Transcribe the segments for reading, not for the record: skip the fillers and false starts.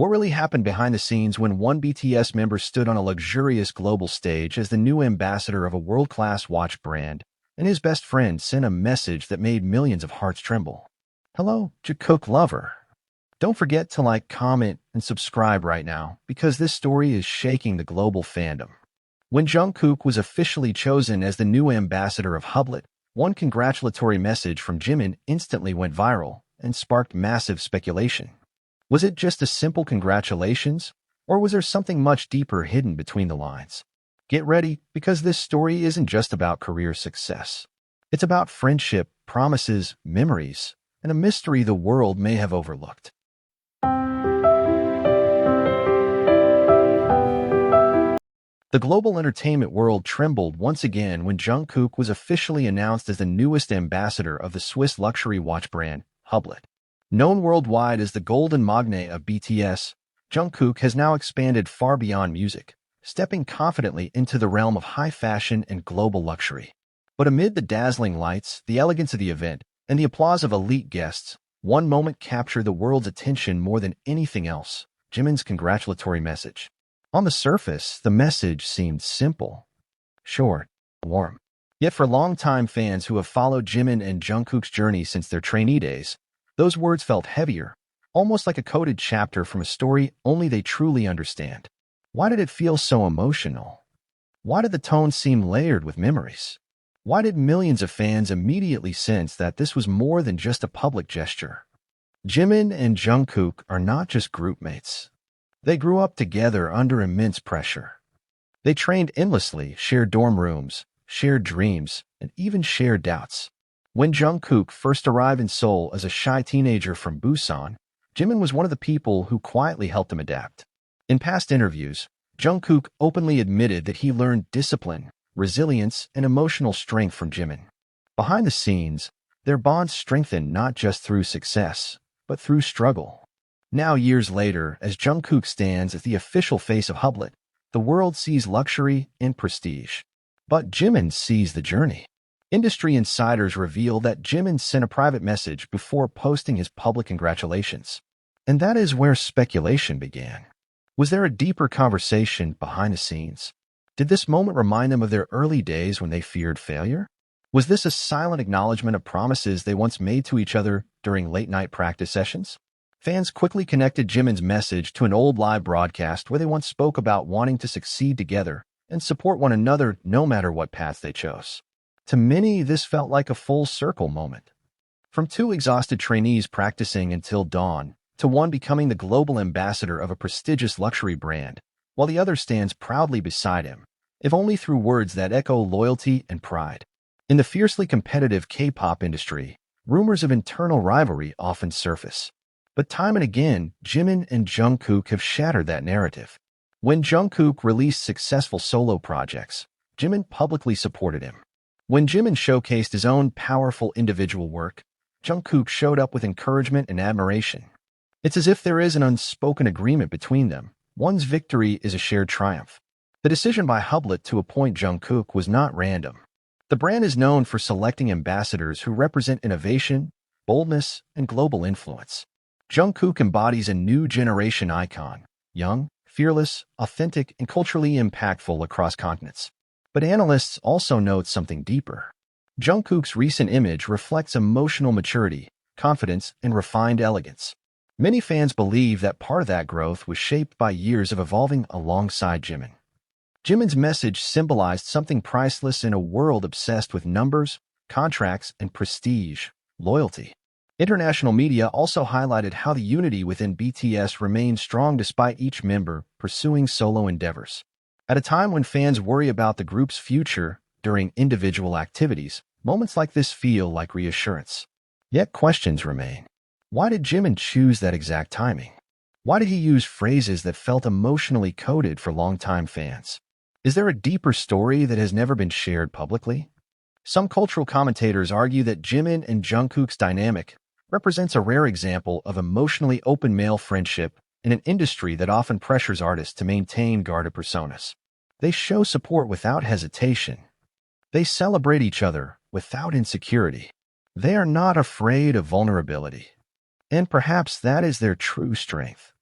What really happened behind the scenes when one BTS member stood on a luxurious global stage as the new ambassador of a world-class watch brand, and his best friend sent a message that made millions of hearts tremble. Hello, Jikook lover. Don't forget to like, comment, and subscribe right now, because this story is shaking the global fandom. When Jungkook was officially chosen as the new ambassador of Hublot, one congratulatory message from Jimin instantly went viral and sparked massive speculation. Was it just a simple congratulations, or was there something much deeper hidden between the lines? Get ready, because this story isn't just about career success. It's about friendship, promises, memories, and a mystery the world may have overlooked. The global entertainment world trembled once again when Jungkook was officially announced as the newest ambassador of the Swiss luxury watch brand, Hublot. Known worldwide as the golden magne of BTS, Jungkook has now expanded far beyond music, stepping confidently into the realm of high fashion and global luxury. But amid the dazzling lights, the elegance of the event, and the applause of elite guests, one moment captured the world's attention more than anything else: Jimin's congratulatory message. On the surface, the message seemed simple, short, warm. Yet for longtime fans who have followed Jimin and Jungkook's journey since their trainee days, those words felt heavier, almost like a coded chapter from a story only they truly understand. Why did it feel so emotional? Why did the tone seem layered with memories? Why did millions of fans immediately sense that this was more than just a public gesture? Jimin and Jungkook are not just groupmates. They grew up together under immense pressure. They trained endlessly, shared dorm rooms, shared dreams, and even shared doubts. When Jungkook first arrived in Seoul as a shy teenager from Busan, Jimin was one of the people who quietly helped him adapt. In past interviews, Jungkook openly admitted that he learned discipline, resilience, and emotional strength from Jimin. Behind the scenes, their bond strengthened not just through success, but through struggle. Now, years later, as Jungkook stands as the official face of Hublot, the world sees luxury and prestige. But Jimin sees the journey. Industry insiders reveal that Jimin sent a private message before posting his public congratulations. And that is where speculation began. Was there a deeper conversation behind the scenes? Did this moment remind them of their early days when they feared failure? Was this a silent acknowledgement of promises they once made to each other during late-night practice sessions? Fans quickly connected Jimin's message to an old live broadcast where they once spoke about wanting to succeed together and support one another no matter what paths they chose. To many, this felt like a full-circle moment. From two exhausted trainees practicing until dawn, to one becoming the global ambassador of a prestigious luxury brand, while the other stands proudly beside him, if only through words that echo loyalty and pride. In the fiercely competitive K-pop industry, rumors of internal rivalry often surface. But time and again, Jimin and Jungkook have shattered that narrative. When Jungkook released successful solo projects, Jimin publicly supported him. When Jimin showcased his own powerful individual work, Jungkook showed up with encouragement and admiration. It's as if there is an unspoken agreement between them. One's victory is a shared triumph. The decision by Hublot to appoint Jungkook was not random. The brand is known for selecting ambassadors who represent innovation, boldness, and global influence. Jungkook embodies a new generation icon, young, fearless, authentic, and culturally impactful across continents. But analysts also note something deeper. Jungkook's recent image reflects emotional maturity, confidence, and refined elegance. Many fans believe that part of that growth was shaped by years of evolving alongside Jimin. Jimin's message symbolized something priceless in a world obsessed with numbers, contracts, and prestige: loyalty. International media also highlighted how the unity within BTS remained strong despite each member pursuing solo endeavors. At a time when fans worry about the group's future during individual activities, moments like this feel like reassurance. Yet questions remain. Why did Jimin choose that exact timing? Why did he use phrases that felt emotionally coded for longtime fans? Is there a deeper story that has never been shared publicly? Some cultural commentators argue that Jimin and Jungkook's dynamic represents a rare example of emotionally open male friendship in an industry that often pressures artists to maintain guarded personas. They show support without hesitation. They celebrate each other without insecurity. They are not afraid of vulnerability. And perhaps that is their true strength.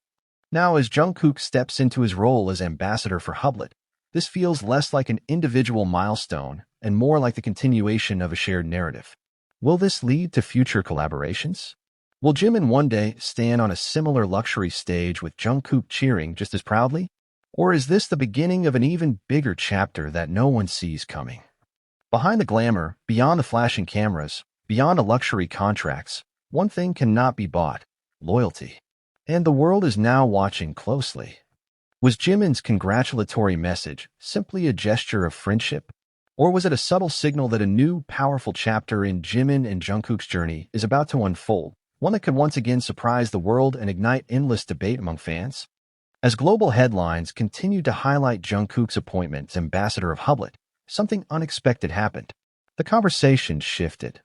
Now, as Jungkook steps into his role as ambassador for Hublot, this feels less like an individual milestone and more like the continuation of a shared narrative. Will this lead to future collaborations? Will Jimin one day stand on a similar luxury stage with Jungkook cheering just as proudly? Or is this the beginning of an even bigger chapter that no one sees coming? Behind the glamour, beyond the flashing cameras, beyond the luxury contracts, one thing cannot be bought: loyalty. And the world is now watching closely. Was Jimin's congratulatory message simply a gesture of friendship? Or was it a subtle signal that a new, powerful chapter in Jimin and Jungkook's journey is about to unfold, one that could once again surprise the world and ignite endless debate among fans? As global headlines continued to highlight Jungkook's appointment as ambassador of Hublot, something unexpected happened. The conversation shifted.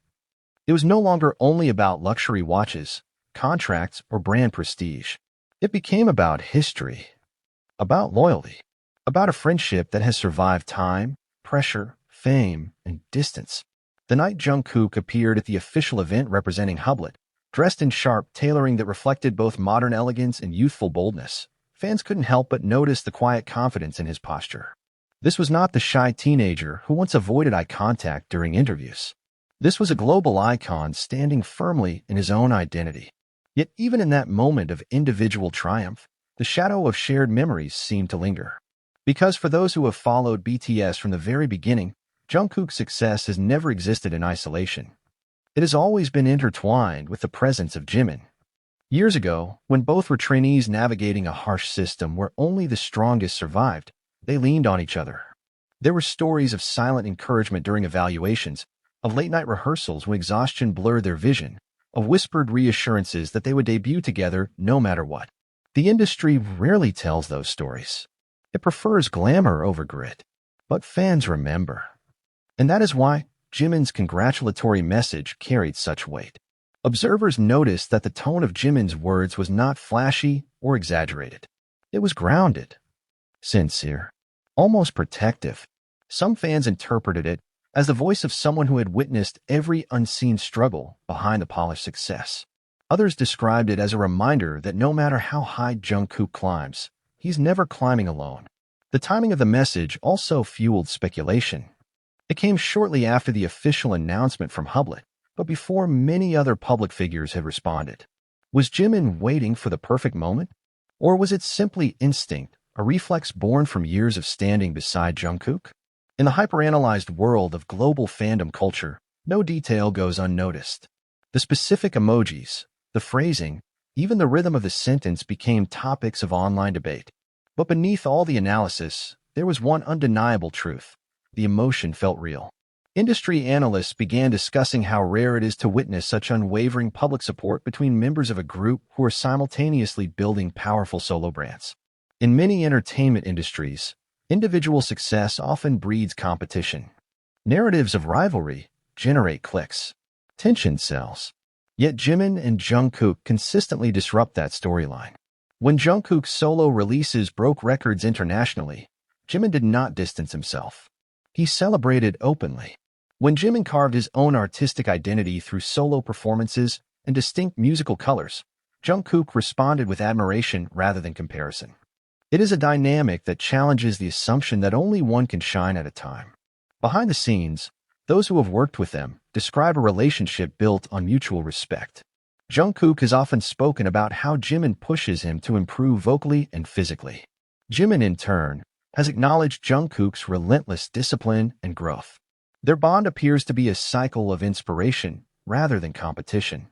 It was no longer only about luxury watches, contracts, or brand prestige. It became about history, about loyalty, about a friendship that has survived time, pressure, fame, and distance. The night Jungkook appeared at the official event representing Hublot, dressed in sharp tailoring that reflected both modern elegance and youthful boldness, fans couldn't help but notice the quiet confidence in his posture. This was not the shy teenager who once avoided eye contact during interviews. This was a global icon standing firmly in his own identity. Yet even in that moment of individual triumph, the shadow of shared memories seemed to linger. Because for those who have followed BTS from the very beginning, Jungkook's success has never existed in isolation. It has always been intertwined with the presence of Jimin. Years ago, when both were trainees navigating a harsh system where only the strongest survived, they leaned on each other. There were stories of silent encouragement during evaluations, of late-night rehearsals when exhaustion blurred their vision, of whispered reassurances that they would debut together no matter what. The industry rarely tells those stories. It prefers glamour over grit. But fans remember. And that is why Jimin's congratulatory message carried such weight. Observers noticed that the tone of Jimin's words was not flashy or exaggerated. It was grounded, sincere, almost protective. Some fans interpreted it as the voice of someone who had witnessed every unseen struggle behind the polished success. Others described it as a reminder that no matter how high Jungkook climbs, he's never climbing alone. The timing of the message also fueled speculation. It came shortly after the official announcement from Hublot, but before many other public figures had responded. Was Jimin waiting for the perfect moment? Or was it simply instinct, a reflex born from years of standing beside Jungkook? In the hyperanalyzed world of global fandom culture, no detail goes unnoticed. The specific emojis, the phrasing, even the rhythm of the sentence became topics of online debate. But beneath all the analysis, there was one undeniable truth. The emotion felt real. Industry analysts began discussing how rare it is to witness such unwavering public support between members of a group who are simultaneously building powerful solo brands. In many entertainment industries, individual success often breeds competition. Narratives of rivalry generate clicks. Tension sells. Yet Jimin and Jungkook consistently disrupt that storyline. When Jungkook's solo releases broke records internationally, Jimin did not distance himself. He celebrated openly. When Jimin carved his own artistic identity through solo performances and distinct musical colors, Jungkook responded with admiration rather than comparison. It is a dynamic that challenges the assumption that only one can shine at a time. Behind the scenes, those who have worked with them describe a relationship built on mutual respect. Jungkook has often spoken about how Jimin pushes him to improve vocally and physically. Jimin, in turn, has acknowledged Jungkook's relentless discipline and growth. Their bond appears to be a cycle of inspiration rather than competition.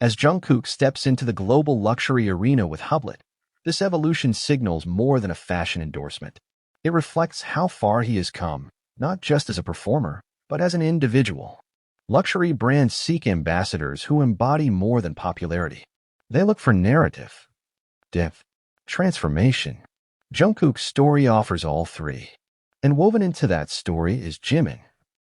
As Jungkook steps into the global luxury arena with Hublot, this evolution signals more than a fashion endorsement. It reflects how far he has come, not just as a performer, but as an individual. Luxury brands seek ambassadors who embody more than popularity. They look for narrative, depth, transformation. Jungkook's story offers all three. And woven into that story is Jimin.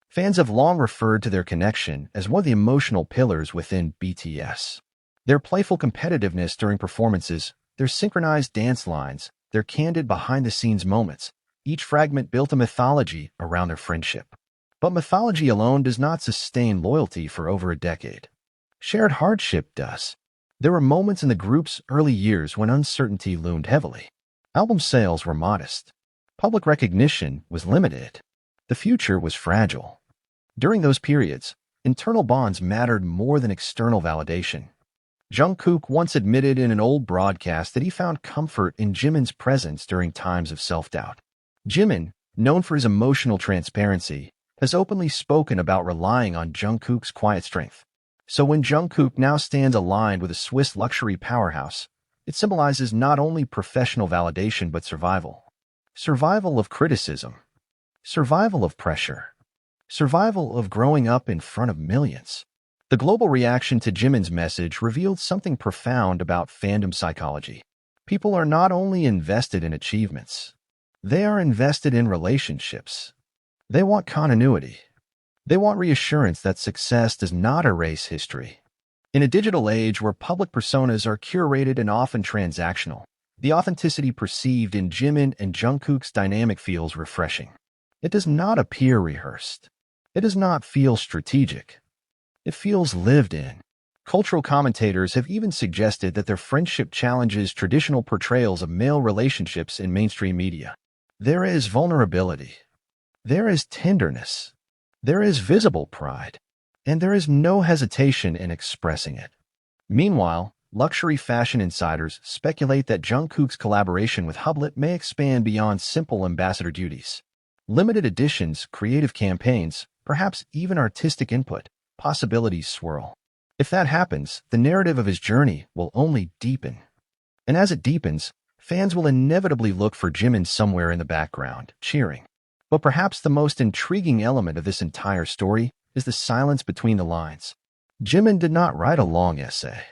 Fans have long referred to their connection as one of the emotional pillars within BTS. Their playful competitiveness during performances, their synchronized dance lines, their candid behind-the-scenes moments, each fragment built a mythology around their friendship. But mythology alone does not sustain loyalty for over a decade. Shared hardship does. There were moments in the group's early years when uncertainty loomed heavily. Album sales were modest. Public recognition was limited. The future was fragile. During those periods, internal bonds mattered more than external validation. Jungkook once admitted in an old broadcast that he found comfort in Jimin's presence during times of self-doubt. Jimin, known for his emotional transparency, has openly spoken about relying on Jungkook's quiet strength. So when Jungkook now stands aligned with a Swiss luxury powerhouse, it symbolizes not only professional validation but survival. Survival of criticism. Survival of pressure. Survival of growing up in front of millions. The global reaction to Jimin's message revealed something profound about fandom psychology. People are not only invested in achievements, they are invested in relationships. They want continuity. They want reassurance that success does not erase history. In a digital age where public personas are curated and often transactional, the authenticity perceived in Jimin and Jungkook's dynamic feels refreshing. It does not appear rehearsed. It does not feel strategic. It feels lived in. Cultural commentators have even suggested that their friendship challenges traditional portrayals of male relationships in mainstream media. There is vulnerability. There is tenderness. There is visible pride. And there is no hesitation in expressing it. Meanwhile, luxury fashion insiders speculate that Jungkook's collaboration with Hublot may expand beyond simple ambassador duties. Limited editions, creative campaigns, perhaps even artistic input, possibilities swirl. If that happens, the narrative of his journey will only deepen. And as it deepens, fans will inevitably look for Jimin somewhere in the background, cheering. But perhaps the most intriguing element of this entire story is the silence between the lines. Jimin did not write a long essay.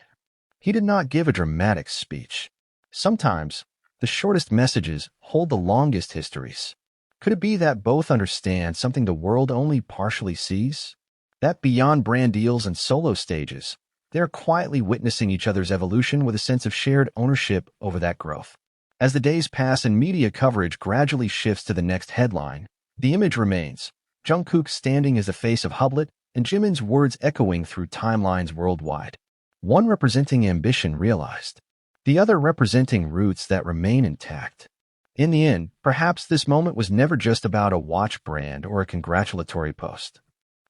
He did not give a dramatic speech. Sometimes, the shortest messages hold the longest histories. Could it be that both understand something the world only partially sees? That beyond brand deals and solo stages, they are quietly witnessing each other's evolution with a sense of shared ownership over that growth. As the days pass and media coverage gradually shifts to the next headline, the image remains. Jungkook standing as the face of Hublot, and Jimin's words echoing through timelines worldwide. One representing ambition realized, the other representing roots that remain intact. In the end, perhaps this moment was never just about a watch brand or a congratulatory post.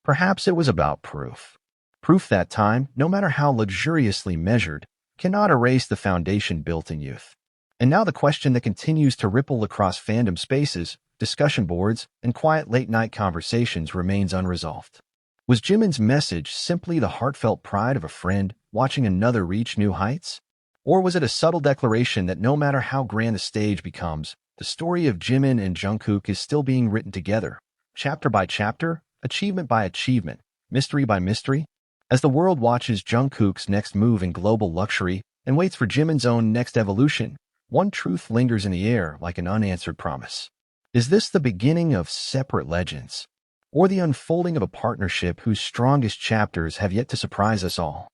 Perhaps it was about proof. Proof that time, no matter how luxuriously measured, cannot erase the foundation built in youth. And now the question that continues to ripple across fandom spaces, discussion boards, and quiet late-night conversations remains unresolved. Was Jimin's message simply the heartfelt pride of a friend watching another reach new heights? Or was it a subtle declaration that no matter how grand the stage becomes, the story of Jimin and Jungkook is still being written together, chapter by chapter, achievement by achievement, mystery by mystery? As the world watches Jungkook's next move in global luxury and waits for Jimin's own next evolution, one truth lingers in the air like an unanswered promise. Is this the beginning of separate legends, or the unfolding of a partnership whose strongest chapters have yet to surprise us all?